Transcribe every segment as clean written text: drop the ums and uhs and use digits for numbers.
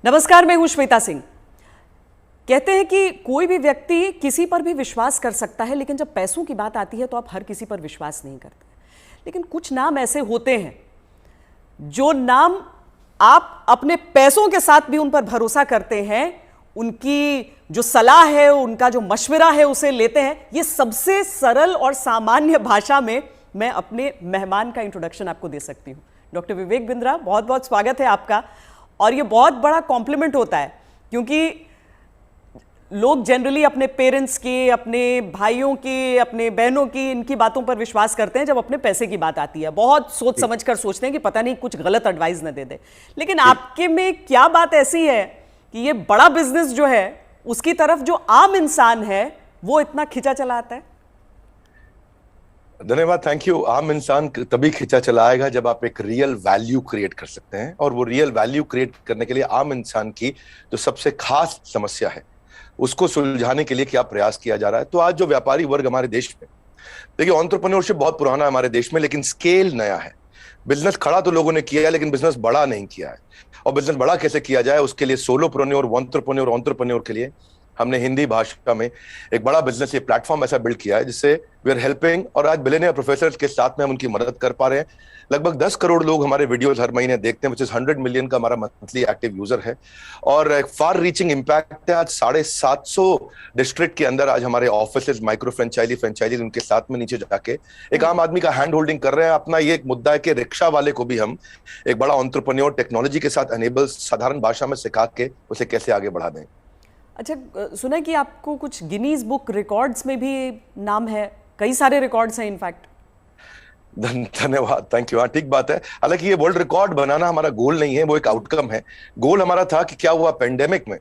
नमस्कार, मैं हूं श्वेता सिंह। कहते हैं कि कोई भी व्यक्ति किसी पर भी विश्वास कर सकता है, लेकिन जब पैसों की बात आती है तो आप हर किसी पर विश्वास नहीं करते। लेकिन कुछ नाम ऐसे होते हैं जो नाम आप अपने पैसों के साथ भी उन पर भरोसा करते हैं, उनकी जो सलाह है, उनका जो मशवरा है उसे लेते हैं। ये सबसे सरल और सामान्य भाषा में मैं अपने मेहमान का इंट्रोडक्शन आपको दे सकती हूँ। डॉक्टर विवेक बिंद्रा, बहुत बहुत स्वागत है आपका। और ये बहुत बड़ा कॉम्प्लीमेंट होता है क्योंकि लोग जनरली अपने पेरेंट्स की, अपने भाइयों की, अपने बहनों की, इनकी बातों पर विश्वास करते हैं जब अपने पैसे की बात आती है। बहुत सोच समझ कर सोचते हैं कि पता नहीं कुछ गलत एडवाइस न दे दे। लेकिन आपके में क्या बात ऐसी है कि ये बड़ा बिजनेस जो है उसकी तरफ जो आम इंसान है वो इतना खिंचा चला आता है? धन्यवाद, थैंक यू। आम इंसान तभी खिंचा चला आएगा जब आप एक रियल वैल्यू क्रिएट कर सकते हैं, और वो रियल वैल्यू क्रिएट करने के लिए आम इंसान की जो सबसे खास समस्या है उसको सुलझाने के लिए क्या प्रयास किया जा रहा है। तो आज जो व्यापारी वर्ग हमारे देश में, देखिए, एंटरप्रेन्योरशिप बहुत पुराना है हमारे देश में, लेकिन स्केल नया है। बिजनेस खड़ा तो लोगों ने किया है, लेकिन बिजनेस बड़ा नहीं किया है। और बिजनेस बड़ा कैसे किया जाए, उसके लिए सोलोप्रेन्योर, एंटरप्रेन्योर के लिए हमने हिंदी भाषा में एक बड़ा बिजनेस, ये प्लेटफॉर्म ऐसा बिल्ड किया है जिससे वी आर हेल्पिंग, और आज बिलियनियर प्रोफेसर्स के साथ में हम उनकी मदद कर पा रहे हैं। लगभग 10 करोड़ लोग हमारे वीडियोस हर महीने देखते हैं, विच इज 100 मिलियन का हमारा मंथली एक्टिव यूजर है, और एक फार रीचिंग इम्पैक्ट है। आज 750 डिस्ट्रिक्ट के अंदर आज हमारे ऑफिस, माइक्रो फ्रेंचाइजी उनके साथ में नीचे जाके एक आम आदमी का हैंड होल्डिंग कर रहे हैं। अपना ये एक मुद्दा है कि रिक्शा वाले को भी हम एक बड़ा एंटरप्रेन्योर टेक्नोलॉजी के साथ एनेबल, साधारण भाषा में सिखा के उसे कैसे आगे बढ़ा दें। अच्छा, सुना है कि आपको कुछ गिनीज बुक रिकॉर्ड्स में भी नाम है, कई सारे रिकॉर्ड्स हैं इनफैक्ट। धन्यवाद, थैंक यू। हाँ, ठीक बात है। हालांकि ये वर्ल्ड रिकॉर्ड बनाना हमारा गोल नहीं है, वो एक आउटकम है। गोल हमारा था कि क्या हुआ पेंडेमिक में।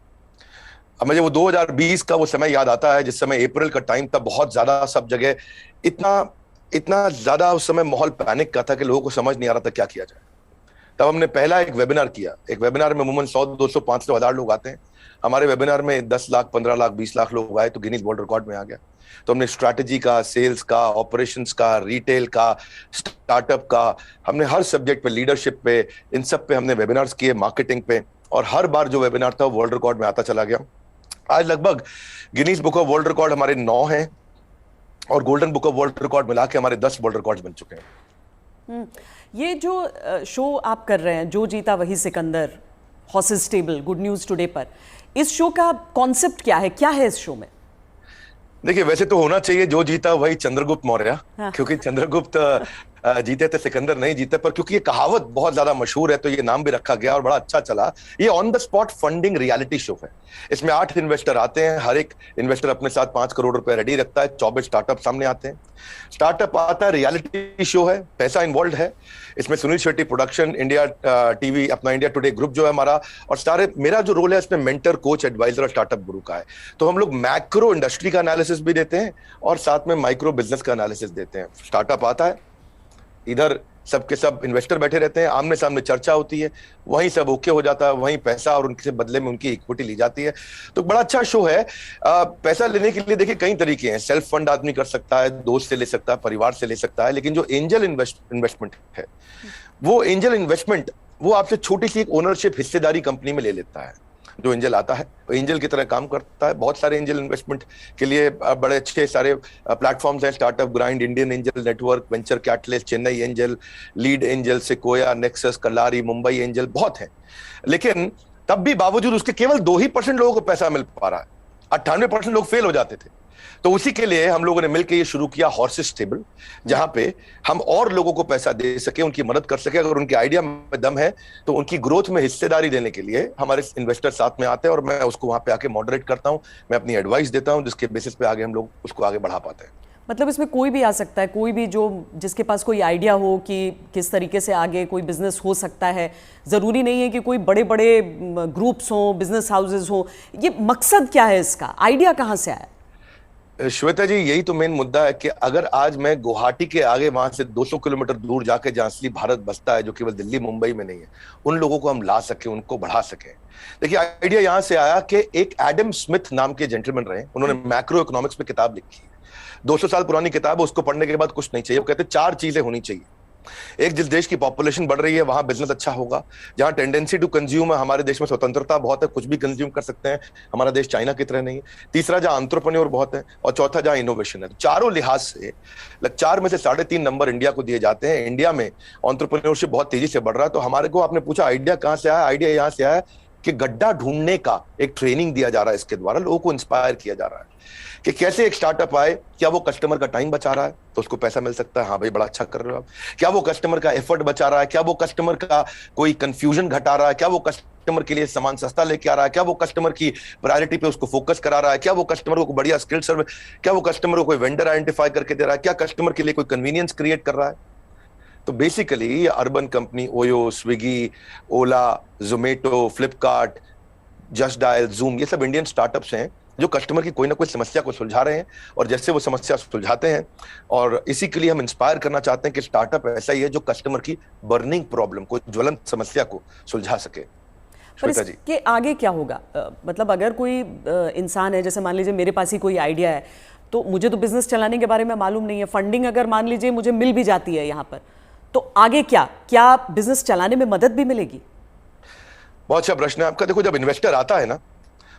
अब मुझे वो 2020 का वो समय याद आता है जिस समय अप्रैल का टाइम था, बहुत ज्यादा सब जगह इतना ज्यादा उस समय माहौल पैनिक का था कि लोगों को समझ नहीं आ रहा था क्या किया जाए। तब हमने पहला एक वेबिनार किया। एक वेबिनार में अमूमन 100, 200, 500, 1000 लोग आते हैं। हमारे वेबिनार में 10 लाख, 15 लाख, 20 लाख लोग आए तो गिनीज वर्ल्ड रिकॉर्ड में आ गया। तो हमने स्ट्रैटेजी का, सेल्स का, ऑपरेशंस का, रिटेल का, स्टार्टअप का, हमने हर सब्जेक्ट पे, लीडरशिप पे, इन सब पे हमने वेबिनार्स किए, मार्केटिंग पे, और हर बार जो वेबिनार था वर्ल्ड रिकॉर्ड में आता चला गया। आज लगभग Guinness book of world record हमारे 9 हैं, और golden book of world record मिला के हमारे 10 वर्ल्ड रिकॉर्ड बन चुके हैं। ये जो शो आप कर रहे हैं, जो जीता वही Sikandar, horses table, good news today पर, इस शो का कॉन्सेप्ट क्या है, क्या है इस शो में? देखिए, वैसे तो होना चाहिए जो जीता वही चंद्रगुप्त मौर्य। हाँ। क्योंकि चंद्रगुप्त जीते थे, सिकंदर नहीं जीते। पर क्योंकि ये कहावत बहुत ज्यादा मशहूर है तो ये नाम भी रखा गया और बड़ा अच्छा चला। ये on the spot funding reality show है। इसमें 8 इन्वेस्टर आते हैं, हर एक इन्वेस्टर अपने साथ 5 करोड़ रुपए रेडी रखता है। 24 स्टार्टअप सामने आते हैं। स्टार्टअप आता है, रियलिटी शो है, पैसा इन्वॉल्व है। इसमें Sunil Shetty production, India TV, अपना इंडिया टुडे ग्रुप जो है हमारा, और सारे, मेरा जो रोल है इसमें मेंटर, कोच, एडवाइजर और स्टार्टअप गुरु का है। तो हम लोग मैक्रो इंडस्ट्री का एनालिसिस भी देते हैं और साथ में माइक्रो बिजनेस का एनालिसिस देते हैं। स्टार्टअप आता है, इधर सबके सब इन्वेस्टर बैठे रहते हैं, आमने सामने चर्चा होती है, वहीं सब ओके हो जाता है, वहीं पैसा और उनके बदले में उनकी इक्विटी ली जाती है। तो बड़ा अच्छा शो है। पैसा लेने के लिए देखिए कई तरीके हैं। सेल्फ फंड आदमी कर सकता है, दोस्त से ले सकता है, परिवार से ले सकता है। लेकिन जो एंजल इन्वेस्टमेंट है, वो एंजल इन्वेस्टमेंट वो आपसे छोटी सी एक ओनरशिप, हिस्सेदारी कंपनी में ले लेता है। जो एंजल आता है एंजल की तरह काम करता है। बहुत सारे एंजल इन्वेस्टमेंट के लिए बड़े अच्छे सारे प्लेटफॉर्म्स हैं। Startup grind, Indian angel network, venture catalyst, Chennai angel, lead angel, Sequoia, Nexus, Kalaari, Mumbai angel, बहुत है। लेकिन तब भी बावजूद उसके केवल 2% लोगों को पैसा मिल पा रहा है। 98% लोग फेल हो जाते थे। तो उसी के लिए हम लोगों ने मिलकर ये शुरू किया हॉर्सेस टेबल, जहां पे हम और लोगों को पैसा दे सके, उनकी मदद कर सके। अगर उनके आइडिया में दम है तो उनकी ग्रोथ में हिस्सेदारी देने के लिए हमारे इन्वेस्टर साथ में आते हैं, और मैं उसको वहां पे आके मॉडरेट करता हूं, मैं अपनी एडवाइस देता हूं, जिसके बेसिस पे आगे हम लोग उसको आगे बढ़ा पाते हैं। मतलब इसमें कोई भी आ सकता है, कोई भी जो जिसके पास कोई आइडिया हो कि किस तरीके से आगे कोई बिजनेस हो सकता है। ज़रूरी नहीं है कि कोई बड़े बड़े ग्रुप्स हों, बिजनेस हाउसेज हों। ये मकसद क्या है इसका, आइडिया कहाँ से आया? श्वेता जी, यही तो मेन मुद्दा है कि अगर आज मैं गुवाहाटी के आगे, वहां से 200 किलोमीटर दूर जाके जहां असली भारत बसता है, जो केवल दिल्ली मुंबई में नहीं है, उन लोगों को हम ला सके, उनको बढ़ा सके। देखिए, आइडिया यहां से आया कि एक एडम स्मिथ नाम के जेंटलमैन रहे, उन्होंने मैक्रो इकोनॉमिक्स पे किताब लिखी है। 200 साल पुरानी किताब है, उसको पढ़ने के बाद कुछ नहीं चाहिए। वो कहते 4 चीजें होनी चाहिए। एक, जिस देश की पॉपुलेशन बढ़ रही है वहां बिजनेस अच्छा होगा। जहां टेंडेंसी टू कंज्यूम है, हमारे देश में स्वतंत्रता बहुत है, कुछ भी कंज्यूम कर सकते हैं, हमारा देश चाइना की तरह नहीं है। तीसरा, जहां एंटरप्रेन्योर बहुत है, और चौथा, जहां इनोवेशन है। चारों लिहाज से 4 में से 3.5 नंबर इंडिया को दिए जाते हैं। इंडिया में एंटरप्रेन्योरशिप बहुत तेजी से बढ़ रहा है। तो हमारे को, आपने पूछा आइडिया कहां से आया, आइडिया यहां से आया कि गड्ढा ढूंढने का एक ट्रेनिंग दिया जा रहा है। इसके द्वारा लोगों को इंस्पायर किया जा रहा है कि कैसे एक स्टार्टअप आए, क्या वो कस्टमर का टाइम बचा रहा है तो उसको पैसा मिल सकता है, हाँ भाई बड़ा अच्छा कर रहे हो आप। क्या वो कस्टमर का एफर्ट बचा रहा है, क्या वो कस्टमर का कोई कंफ्यूजन घटा रहा है, क्या वो कस्टमर के लिए सामान सस्ता लेके आ रहा है, क्या वो कस्टमर की प्रायोरिटी पे उसको फोकस करा रहा है, क्या वो कस्टमर को बढ़िया स्किल सर्विस, क्या वो कस्टमर को कोई वेंडर आइडेंटिफाई करके दे रहा है, क्या कस्टमर के लिए कोई कन्वीनियंस क्रिएट कर रहा है। तो बेसिकली ये Urban Company, Oyo, Swiggy, Ola, Zomato, Flipkart, Just Dial, Zoom, ये सब इंडियन स्टार्टअप्स हैं जो कस्टमर की कोई ना कोई समस्या को सुलझा रहे हैं। और जैसे वो समस्या सुलझाते हैं, और इसी के लिए हम इंस्पायर करना चाहते हैं कि स्टार्टअप ऐसा ही है जो कस्टमर की बर्निंग प्रॉब्लम को, ज्वलंत समस्या को सुलझा सके। पर इसके आगे क्या होगा? मतलब अगर कोई इंसान है, जैसे मान लीजिए मेरे पास ही कोई आइडिया है, तो मुझे तो बिजनेस चलाने के बारे में मालूम नहीं है, फंडिंग अगर मान लीजिए मुझे मिल भी जाती है यहाँ पर, तो आगे क्या बिजनेस चलाने में मदद भी मिलेगी? बहुत अच्छा प्रश्न है आपका। देखो, जब इन्वेस्टर आता है ना,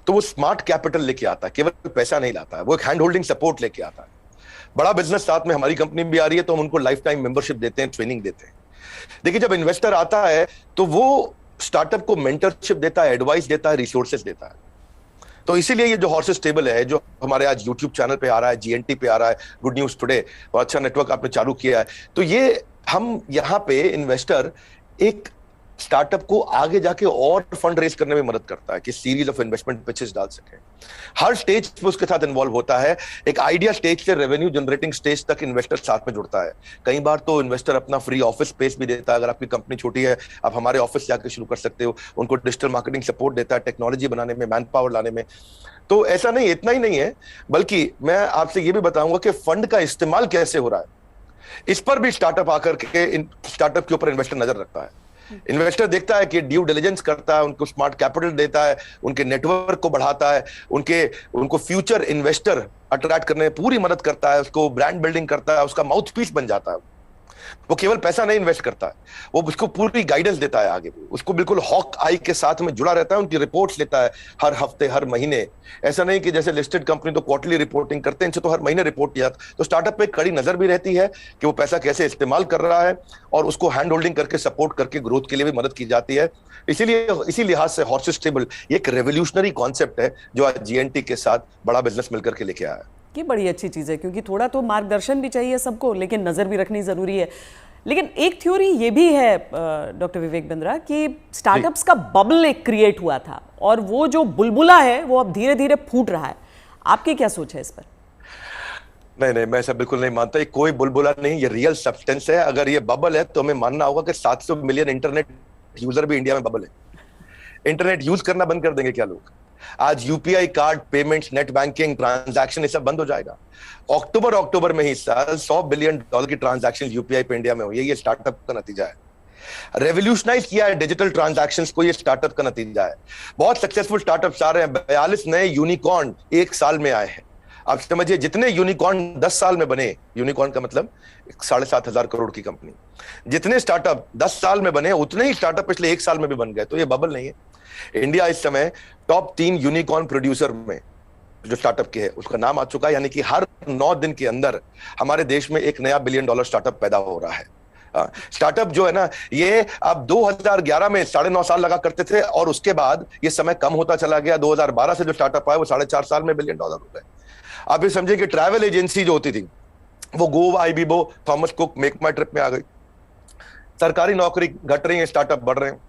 तो वो स्मार्ट कैपिटल लेके आता है, केवल पैसा नहीं लाता है, वो एक हैंड होल्डिंग सपोर्ट लेके आता है। बड़ा बिजनेस साथ में, हमारी कंपनी भी आ रही है तो हम उनको लाइफ टाइम मेंबरशिप देते हैं, ट्रेनिंग देते हैं। देखिए, जब इन्वेस्टर आता है तो वो स्टार्टअप को मेंटरशिप देता है, एडवाइस देता है, रिसोर्सेज देता है। तो इसीलिए ये जो हॉर्सेस टेबल है, जो हमारे आज यूट्यूब चैनल पे आ रहा है, जीएनटी पे आ रहा है, गुड न्यूज टुडे, और अच्छा नेटवर्क आपने चालू किया है, तो ये हम यहाँ पे इन्वेस्टर एक स्टार्टअप को आगे जाके और फंड रेज करने में मदद करता है कि सीरीज ऑफ इन्वेस्टमेंट पिचेस डाल सके। हर स्टेज पे उसके साथ इन्वॉल्व होता है। एक आइडिया स्टेज से रेवेन्यू जनरेटिंग स्टेज तक इन्वेस्टर साथ में जुड़ता है। कई बार तो इन्वेस्टर अपना फ्री ऑफिस स्पेस भी देता है। अगर आपकी कंपनी छोटी है, आप हमारे ऑफिस जाके शुरू कर सकते हो। उनको डिजिटल मार्केटिंग सपोर्ट देता है, टेक्नोलॉजी बनाने में, मैन पावर लाने में। तो ऐसा नहीं, इतना ही नहीं है, बल्कि मैं आपसे ये भी बताऊंगा कि फंड का इस्तेमाल कैसे हो रहा है, इस पर भी स्टार्टअप आकर के स्टार्टअप के ऊपर इन्वेस्टर नजर रखता है। इन्वेस्टर देखता है कि ड्यू डिलिजेंस करता है, उनको स्मार्ट कैपिटल देता है, उनके नेटवर्क को बढ़ाता है, उनको फ्यूचर इन्वेस्टर अट्रैक्ट करने में पूरी मदद करता है, उसको ब्रांड बिल्डिंग करता है, उसका माउथ पीस बन जाता है। वो केवल पैसा नहीं इन्वेस्ट करता है, वो उसको पूरी गाइडेंस देता है आगे, उसको बिल्कुल हॉक आई के साथ में जुड़ा रहता है, उनकी रिपोर्ट्स लेता है हर हफ्ते, हर महीने। ऐसा नहीं कि जैसे लिस्टेड कंपनी तो क्वार्टरली रिपोर्टिंग करते हैं, इनसे तो हर महीने रिपोर्ट किया। तो स्टार्टअप पे कड़ी नजर भी रहती है कि वो पैसा कैसे इस्तेमाल कर रहा है, और उसको हैंड होल्डिंग करके सपोर्ट करके ग्रोथ के लिए भी मदद की जाती है। इसीलिए इसी लिहाज से हॉर्सेस टेबल एक रेवोल्यूशनरी कॉन्सेप्ट है जो आज जीएनटी के साथ बड़ा बिजनेस मिलकर के लेके आया है। ये बड़ी अच्छी चीज़ है, क्योंकि थोड़ा तो मार्गदर्शन भी चाहिए सबको, लेकिन नज़र भी रखनी ज़रूरी है। लेकिन एक थ्योरी ये भी है डॉक्टर विवेक बिंद्रा कि स्टार्टअप्स का बबल एक क्रिएट हुआ था, और वो जो बुलबुला है वो अब धीरे धीरे फूट रहा है। आपकी क्या सोच है इस पर? नहीं, मैं ऐसा बिल्कुल नहीं मानता। ये कोई बुलबुला नहीं, ये रियल सब्सटेंस है। अगर ये बबल है तो हमें मानना होगा कि 700 मिलियन इंटरनेट यूजर भी इंडिया में बबल है। इंटरनेट यूज करना बंद कर देंगे क्या लोग? आज UPI card payments, net banking, transaction, ये सब बंद हो जाएगा। अक्टूबर में ही साल $100 बिलियन की ट्रांजैक्शन यूपीआई पे इंडिया में हुई है। ये स्टार्टअप का नतीजा है। रेवोल्यूशनाइज किया है डिजिटल ट्रांजैक्शंस को, ये स्टार्टअप का नतीजा है। बहुत सक्सेसफुल स्टार्टअप्स आ रहे हैं। 42 नए यूनिकॉर्न 1 साल में आए हैं। आप समझिए, जितने यूनिकॉर्न 10 साल में बने, यूनिकॉर्न का मतलब 7,500 करोड़ की कंपनी, जितने स्टार्टअप 10 साल में बने, उतने ही स्टार्टअप पिछले 1 साल में भी बन गए। तो ये बबल नहीं है। इंडिया इस समय टॉप 3 यूनिकॉर्न प्रोड्यूसर में जो स्टार्टअप के है उसका नाम आ चुका है। यानी कि हर 9 दिन के अंदर हमारे देश में एक नया $1 बिलियन स्टार्टअप पैदा हो रहा है। स्टार्टअप जो है ना, ये आप 2011 में 9.5 साल लगा करते थे, और उसके बाद ये समय कम होता चला गया। 2012 से जो स्टार्टअप आए वो 4.5 साल में $1 बिलियन हो गए। आप ये समझिए कि ट्रैवल एजेंसी जो होती थी वो गोवा, Ibibo, Thomas Cook, Make My Trip में आ गई। सरकारी नौकरी घट रही है, स्टार्टअप बढ़ रहे हैं।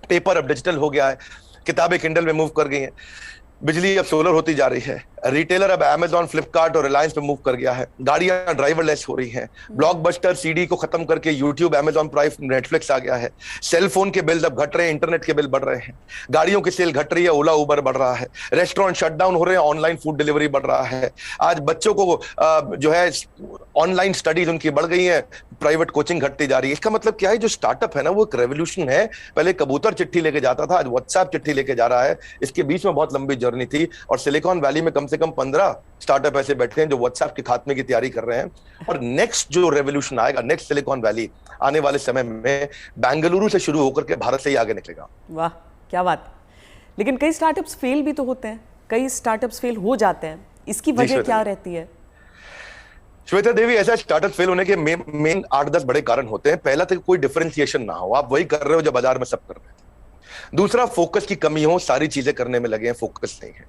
पेपर अब डिजिटल हो गया है, किताबें किंडल में मूव कर गई हैं, बिजली अब सोलर होती जा रही है, रिटेलर अब अमेजॉन, फ्लिपकार्ट और रिलायंस पे मूव कर गया है, गाड़ियां ड्राइवरलेस हो रही हैं, ब्लॉकबस्टर सीडी को खत्म करके यूट्यूब, अमेजॉन प्राइम, नेटफ्लिक्स आ गया है, सेल फोन के बिल अब घट रहे हैं, इंटरनेट के बिल बढ़ रहे हैं, गाड़ियों की सेल घट रही है, ओला उबर बढ़ रहा है, रेस्टोरेंट शटडाउन हो रहे हैं, ऑनलाइन फूड डिलीवरी बढ़ रहा है। आज बच्चों को जो है ऑनलाइन स्टडीज उनकी बढ़ गई है, प्राइवेट कोचिंग घटती जा रही है। इसका मतलब क्या है, जो स्टार्टअप है ना वो एक रेवोल्यूशन है। पहले कबूतर चिट्ठी लेके जाता था, आज व्हाट्सएप चिट्ठी लेके जा रहा है। इसके बीच में बहुत लंबी जर्नी करनी थी, और सिलिकॉन वैली में कम से कम 15 स्टार्टअप ऐसे बैठे हैं जो व्हाट्सएप के खात्मे की तैयारी कर रहे हैं। और नेक्स्ट जो रेवोल्यूशन आएगा, नेक्स्ट सिलिकॉन वैली आने वाले समय में बेंगलुरु से शुरू होकर के भारत से ही आगे निकलेगा। वाह, क्या बात। लेकिन कई स्टार्टअप्स फेल भी तो होते हैं, कई स्टार्टअप्स फेल हो जाते हैं, इसकी वजह क्या रहती है? श्वेता देवी, ऐसा स्टार्टअप फेल होने के मेन 8-10 बड़े कारण होते हैं। पहला तो कोई डिफरेंशिएशन ना हो, आप वही कर रहे हो जो बाजार में सब कर रहे हैं। दूसरा, फोकस की कमी हो, सारी चीजें करने में लगे हैं, फोकस नहीं है।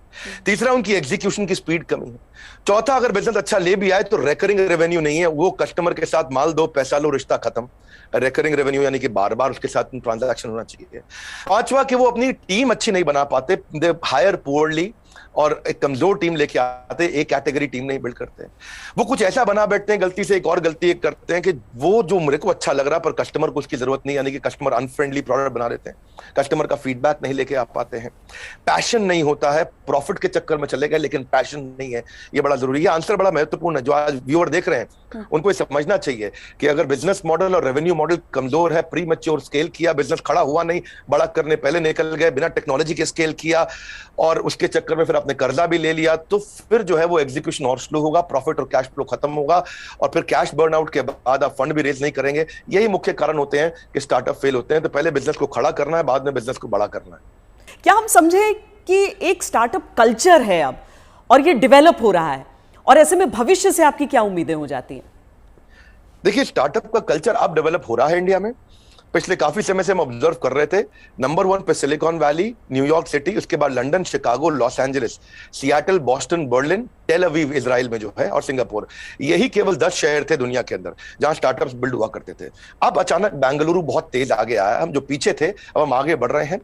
तीसरा, उनकी एग्जीक्यूशन की स्पीड कमी है। चौथा, अगर बिजनेस अच्छा ले भी आए तो रेकरिंग रेवेन्यू नहीं है, वो कस्टमर के साथ माल दो पैसा लो रिश्ता खत्म। रेकरिंग रेवेन्यू यानी कि बार बार उसके साथ ट्रांजैक्शन होना चाहिए। पांचवा, कि वो अपनी टीम अच्छी नहीं बना पाते, दे हायर पुअरली, और एक कमजोर टीम लेके आते, एक कैटेगरी टीम नहीं बिल्ड करते। वो कुछ ऐसा बना बैठते हैं, गलती से एक और गलती एक करते हैं कि वो जो मेरे को अच्छा लग रहा पर कस्टमर को उसकी जरूरत नहीं, यानी कि कस्टमर अनफ्रेंडली प्रोडक्ट बना देते हैं, कस्टमर का फीडबैक नहीं लेके आ पाते हैं, पैशन नहीं होता है, प्रॉफिट के चक्कर में चले गए लेकिन पैशन नहीं है। ये बड़ा जरूरी है, आंसर बड़ा महत्वपूर्ण है। जो आज व्यूअर देख रहे हैं उनको ये समझना चाहिए कि अगर बिजनेस मॉडल और रेवेन्यू मॉडल कमजोर है, प्री मैच्योर स्केल किया, बिजनेस खड़ा हुआ नहीं, बड़ा करने पहले निकल गए, बिना टेक्नोलॉजी के स्केल किया और उसके चक्कर में फिर आपने कर्जा भी ले लिया, तो फिर जो है वो एग्जीक्यूशन और स्लो होगा, प्रॉफिट और कैश फ्लो खत्म होगा, और फिर कैश बर्नआउट के बाद आप फंड भी रेज नहीं करेंगे। यही मुख्य कारण होते हैं कि स्टार्टअप फेल होते हैं। तो पहले बिजनेस को खड़ा करना है, बाद में बिजनेस को बड़ा करना है। क्या हम समझे कि एक स्टार्टअप कल्चर है अब, और ये डेवलप हो रहा है, और ऐसे में भविष्य से आपकी क्या उम्मीदें हो जाती हैं? देखिए, स्टार्टअप का कल्चर अब डेवलप हो रहा है इंडिया में। पिछले काफी समय से हम ऑब्जर्व कर रहे थे, नंबर 1 पे सिलिकॉन वैली, न्यूयॉर्क सिटी, उसके बाद London, Chicago, Los Angeles, Seattle, Boston, Berlin, Tel Aviv Israel में जो है, और सिंगापुर। यही केवल 10 शहर थे दुनिया के अंदर जहां स्टार्टअप्स बिल्ड हुआ करते थे। अब अचानक बेंगलुरु बहुत तेज आगे आया। हम जो पीछे थे अब हम आगे बढ़ रहे हैं,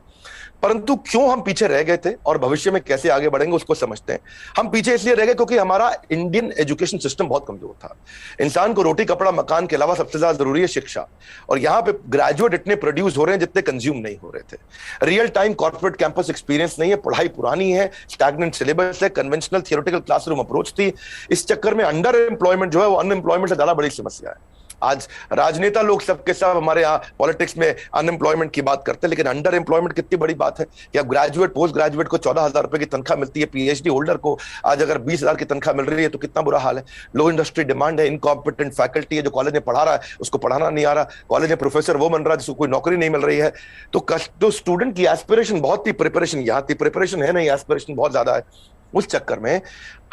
परंतु क्यों हम पीछे रह गए थे और भविष्य में कैसे आगे बढ़ेंगे उसको समझते हैं। हम पीछे इसलिए रह गए क्योंकि हमारा इंडियन एजुकेशन सिस्टम बहुत कमजोर था। इंसान को रोटी कपड़ा मकान के अलावा सबसे ज्यादा जरूरी है शिक्षा, और यहाँ पे ग्रेजुएट इतने प्रोड्यूस हो रहे हैं जितने कंज्यूम नहीं हो रहे थे। Real time corporate campus experience नहीं है, पढ़ाई पुरानी है, स्टैग्नेंट सिलेबस है, कन्वेंशनल थियोरेटिकल क्लासरूम अप्रोच थी। इस चक्कर में अंडर एम्प्लॉयमेंट जो है वो अनएम्प्लॉयमेंट से ज्यादा बड़ी समस्या है। आज राजनेता लोग सबके सब हमारे यहाँ पॉलिटिक्स में अनएम्प्लॉयमेंट की बात करते हैं, लेकिन अंडर एम्प्लॉयमेंट कितनी बड़ी बात है कि अब ग्रेजुएट पोस्ट ग्रेजुएट को 14,000 रुपए की तनख्वाह मिलती है, पीएचडी होल्डर को आज अगर 20,000 की तनख्वाह मिल रही है तो कितना बुरा हाल है। लो इंडस्ट्री डिमांड है, इनकॉम्पिटेंट फैकल्टी है, जो कॉलेज में पढ़ा रहा है उसको पढ़ाना नहीं आ रहा, कॉलेज में प्रोफेसर वो बन रहा है जिसको कोई नौकरी नहीं मिल रही है। तो स्टूडेंट की एस्पिरेशन बहुत थी, प्रिपरेशन यहाँ थी, प्रिपरेशन है नहीं, एस्पिरेशन बहुत ज्यादा है। उस चक्कर में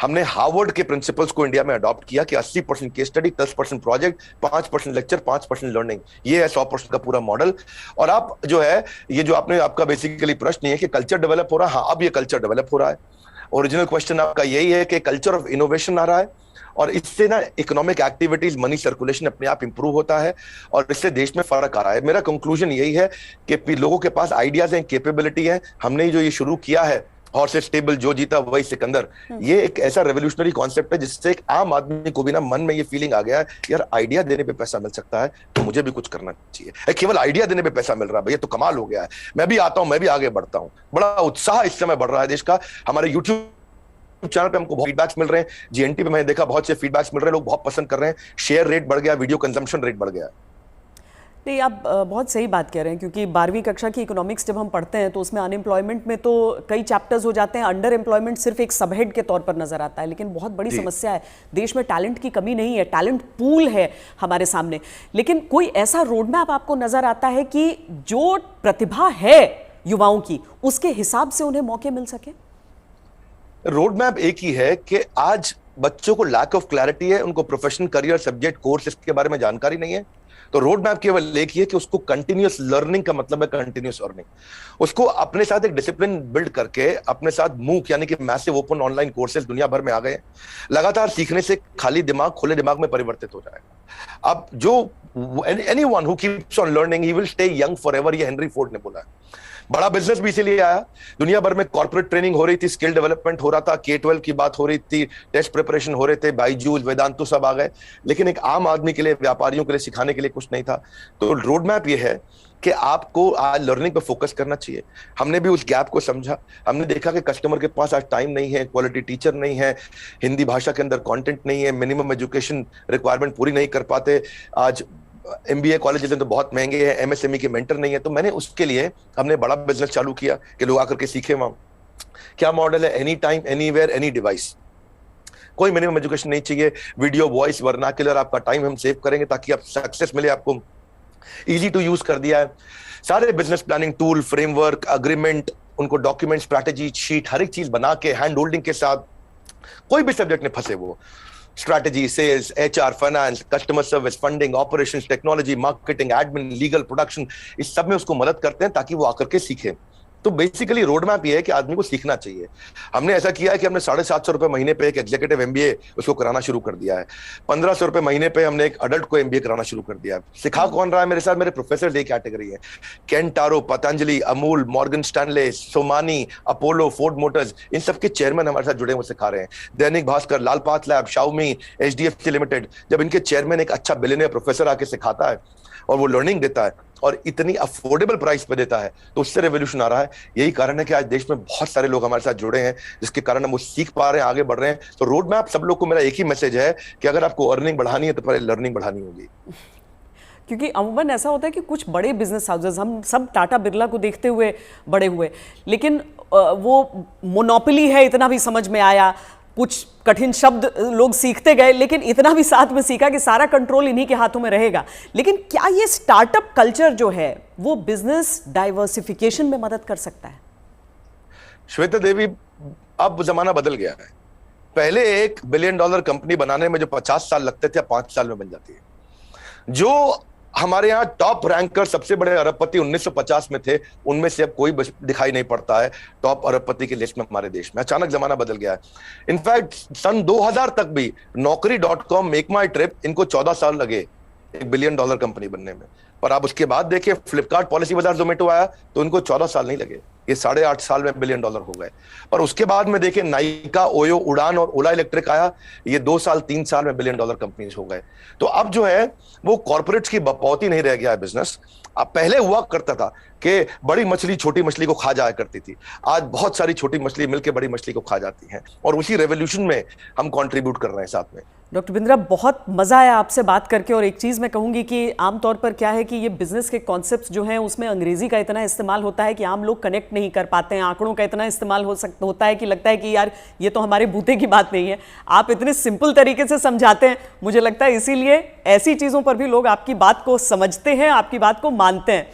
हमने हार्वर्ड के प्रिंसिपल्स को इंडिया में अडॉप्ट किया कि 80% case study, 10% project, 5% lecture, 5% learning. ये है 100% का पूरा मॉडल। और आप जो है ये जो आपका बेसिकली प्रश्न है कि कल्चर डेवलप हो रहा है, हाँ अब ये कल्चर डेवलप हो रहा है। ओरिजिनल क्वेश्चन आपका यही है कि कल्चर ऑफ इनोवेशन आ रहा है, और इससे ना इकोनॉमिक एक्टिविटीज, मनी सर्कुलेशन अपने आप इंप्रूव होता है, और इससे देश में फर्क आ रहा है। मेरा कंक्लूजन यही है कि लोगों के पास आइडियाज हैं, कैपेबिलिटी है। हमने जो ये शुरू किया है हॉर्सेस स्टेबल, जो जीता वही सिकंदर, ये एक ऐसा रेवोल्यूशनरी कॉन्सेप्ट है जिससे एक आम आदमी को भी ना मन में ये फीलिंग आ गया है, यार आइडिया देने पे पैसा मिल सकता है तो मुझे भी कुछ करना चाहिए। केवल आइडिया देने पे पैसा मिल रहा है, भैया तो कमाल हो गया है, मैं भी आता हूं, मैं भी आगे बढ़ता हूं। बड़ा उत्साह इस समय बढ़ रहा है देश का। हमारे यूट्यूब चैनल पे हमको बहुत फीडबैक्स मिल रहे हैं, जीएनटी पे मैंने देखा बहुत से फीडबैक्स मिल रहे हैं, लोग बहुत पसंद कर रहे हैं, शेयर रेट बढ़ गया, वीडियो कंजम्पशन रेट बढ़ गया। नहीं, आप बहुत सही बात कह रहे हैं, क्योंकि 12वीं कक्षा की इकोनॉमिक्स जब हम पढ़ते हैं तो उसमें अनएम्प्लॉयमेंट में तो कई चैप्टर्स हो जाते हैं, अंडर एम्प्लॉयमेंट सिर्फ एक सबहेड के तौर पर नजर आता है, लेकिन बहुत बड़ी समस्या है। देश में टैलेंट की कमी नहीं है, टैलेंट पूल है हमारे सामने, लेकिन कोई ऐसा रोड मैप आपको नजर आता है कि जो प्रतिभा है युवाओं की उसके हिसाब से उन्हें मौके मिल सके? रोड मैप एक ही है कि आज बच्चों को लैक ऑफ क्लैरिटी है, उनको प्रोफेशनल, करियर, सब्जेक्ट, कोर्स इसके बारे में जानकारी नहीं है। तो रोड मैप केवल एक ही है कि उसको कंटिन्यूअस लर्निंग का मतलब है कंटिन्यूअस अर्निंग। उसको अपने साथ एक डिसिप्लिन बिल्ड करके अपने साथ मूक यानी कि मैसिव ओपन ऑनलाइन कोर्सेज दुनिया भर में आ गए। लगातार सीखने से खाली दिमाग खुले दिमाग में परिवर्तित हो जाएगा। अब जो anyone who keeps on learning he will stay young forever, ये हेनरी फोर्ड ने बोला है। बड़ा बिजनेस भी इसीलिए आया, दुनिया भर में कॉर्पोरेट ट्रेनिंग हो रही थी, स्किल डेवलपमेंट हो रहा था, K-12 की बात हो रही थी, टेस्ट प्रिपरेशन हो रहे थे, बायजूस, वेदांतु सब आ गए, लेकिन एक आम आदमी के लिए, व्यापारियों के लिए सिखाने के लिए कुछ नहीं था। तो रोड मैप ये है कि आपको आज लर्निंग पे फोकस करना चाहिए। हमने भी उस गैप को समझा, हमने देखा कि कस्टमर के पास आज टाइम नहीं है, क्वालिटी टीचर नहीं है, हिंदी भाषा के अंदर कंटेंट नहीं है, मिनिमम एजुकेशन रिक्वायरमेंट पूरी नहीं कर पाते, आज MBA कॉलेजेस तो बहुत महंगे हैं, MSME के मेंटर नहीं है। तो मैंने उसके लिए हमने बड़ा बिजनेस चालू किया कि लोग आकर के सीखे वहां। क्या मॉडल है? Any time, anywhere, any device. कोई मिनिमम एजुकेशन नहीं चाहिए, वीडियो, वॉइस, वर्नाक्युलर, आपका टाइम हम सेव करेंगे ताकि आप सक्सेस मिले आपको। इजी टू यूज कर दिया है। सारे business planning tool, framework, agreement, उनको डॉक्यूमेंट, स्ट्रैटेजी शीट, हर एक चीज बना के हैंड होल्डिंग के साथ, कोई भी सब्जेक्ट में फंसे वो, strategy, sales, HR, finance, customer service, funding, operations, technology, marketing, admin, legal, production, इस सब में उसको मदद करते हैं ताकि वो आकर के सीखे। तो बेसिकली रोड मैप ये है कि आदमी को सीखना चाहिए। हमने ऐसा किया है कि हमने 750 रुपए महीने पे एक एग्जीक्यूटिव एमबीए उसको कराना शुरू कर दिया है। 1500 रुपए महीने पे हमने एक अडल्ट को एमबीए कराना शुरू कर दिया है। सिखा कौन रहा है मेरे साथ? मेरे प्रोफेसर एक कैटेगरी है। केन टारो, Patanjali, Amul, Morgan Stanley, Somani, Apollo, Ford Motors, इन सबके चेयरमैन हमारे साथ जुड़े हुए सिखा रहे हैं। Dainik Bhaskar, Lal path lab, Xiaomi, HDFC limited, जब इनके चेयरमैन एक अच्छा बिलियनियर प्रोफेसर आके सिखाता है और वो लर्निंग देता है और इतनी अफोर्डेबल प्राइस पे देता है, तो उससे रेवोल्यूशन आ रहा है। यही कारण है कि आज देश में बहुत सारे लोग हमारे साथ जुड़े हैं, जिसके कारण हम वो सीख पा रहे हैं, आगे बढ़ रहे हैं। तो रोड मैप सब लोग को मेरा एक ही मैसेज है कि अगर आपको अर्निंग बढ़ानी है तो पहले लर्निंग बढ़ानी होगी। क्योंकि अमूमन ऐसा होता है कि कुछ बड़े बिजनेस हाउसेस, हम सब टाटा बिरला को देखते हुए बड़े हुए, लेकिन वो मोनोपोली है इतना भी समझ में आया, कुछ कठिन शब्द लोग सीखते गए, लेकिन इतना भी साथ में सीखा कि सारा कंट्रोल इन्हीं के हाथों में रहेगा। लेकिन क्या ये स्टार्टअप कल्चर जो है वो बिजनेस डाइवर्सिफिकेशन में मदद कर सकता है? श्वेता देवी, अब जमाना बदल गया है। पहले $1 बिलियन कंपनी बनाने में जो 50 साल लगते थे, 5 साल में बन जाती है। जो हमारे यहाँ टॉप रैंकर सबसे बड़े अरबपति 1950 में थे, उनमें से अब कोई दिखाई नहीं पड़ता है टॉप अरबपति की लिस्ट में हमारे देश में। अचानक जमाना बदल गया है। इनफैक्ट सन 2000 तक भी Naukri.com, मेक माई ट्रिप, इनको 14 साल लगे $1 बिलियन कंपनी बनने में। पर आप उसके बाद देखिए, फ्लिपकार्ट, पॉलिसी बाजार, जोमेटो आया तो इनको 14 साल नहीं लगे, ये 8.5 साल में $1 बिलियन हो गए। पर उसके बाद में देखिए, नाइका, ओयो, उड़ान और ओला इलेक्ट्रिक आया, ये 2 साल 3 साल में $1 बिलियन कंपनीज हो गए। तो अब जो है वो कॉर्पोरेट्स की बपौती नहीं रह गया है बिजनेस। अब पहले हुआ करता था कि बड़ी मछली छोटी मछली को खा जाया करती थी, आज बहुत सारी छोटी मछली मिलकर बड़ी मछली को खा जाती हैं, और उसी रेवोल्यूशन में हम कंट्रीब्यूट कर रहे हैं साथ में। डॉक्टर बिंद्रा, बहुत मज़ा आया आपसे बात करके। और एक चीज़ मैं कहूँगी कि आमतौर पर क्या है कि ये बिज़नेस के कॉन्सेप्ट्स जो हैं उसमें अंग्रेज़ी का इतना इस्तेमाल होता है कि आम लोग कनेक्ट नहीं कर पाते हैं। आंकड़ों का इतना इस्तेमाल होता है कि लगता है कि यार ये तो हमारे बूते की बात नहीं है। आप इतने सिंपल तरीके से समझाते हैं, मुझे लगता है इसीलिए ऐसी चीज़ों पर भी लोग आपकी बात को समझते हैं, आपकी बात को मानते हैं।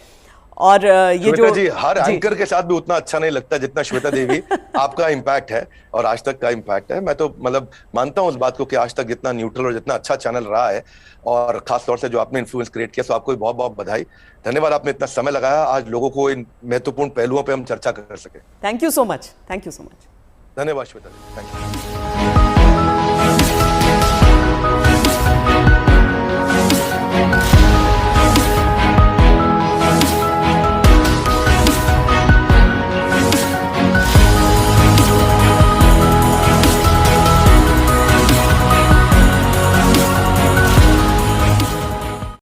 और ये जो जी, हर एंकर के साथ भी उतना अच्छा नहीं लगता जितना श्वेता देवी आपका इम्पैक्ट है और आज तक का इम्पैक्ट है। मैं तो मतलब मानता हूं उस बात को कि आज तक जितना न्यूट्रल और जितना अच्छा चैनल रहा है, और खास तौर से जो आपने इन्फ्लुएंस क्रिएट किया, तो आपको भी बहुत बहुत बधाई। धन्यवाद, आपने इतना समय लगाया आज लोगों को इन महत्वपूर्ण पहलुओं पर हम चर्चा कर सके। Thank you so much. Thank you so much. धन्यवाद श्वेता देवी, थैंक यू।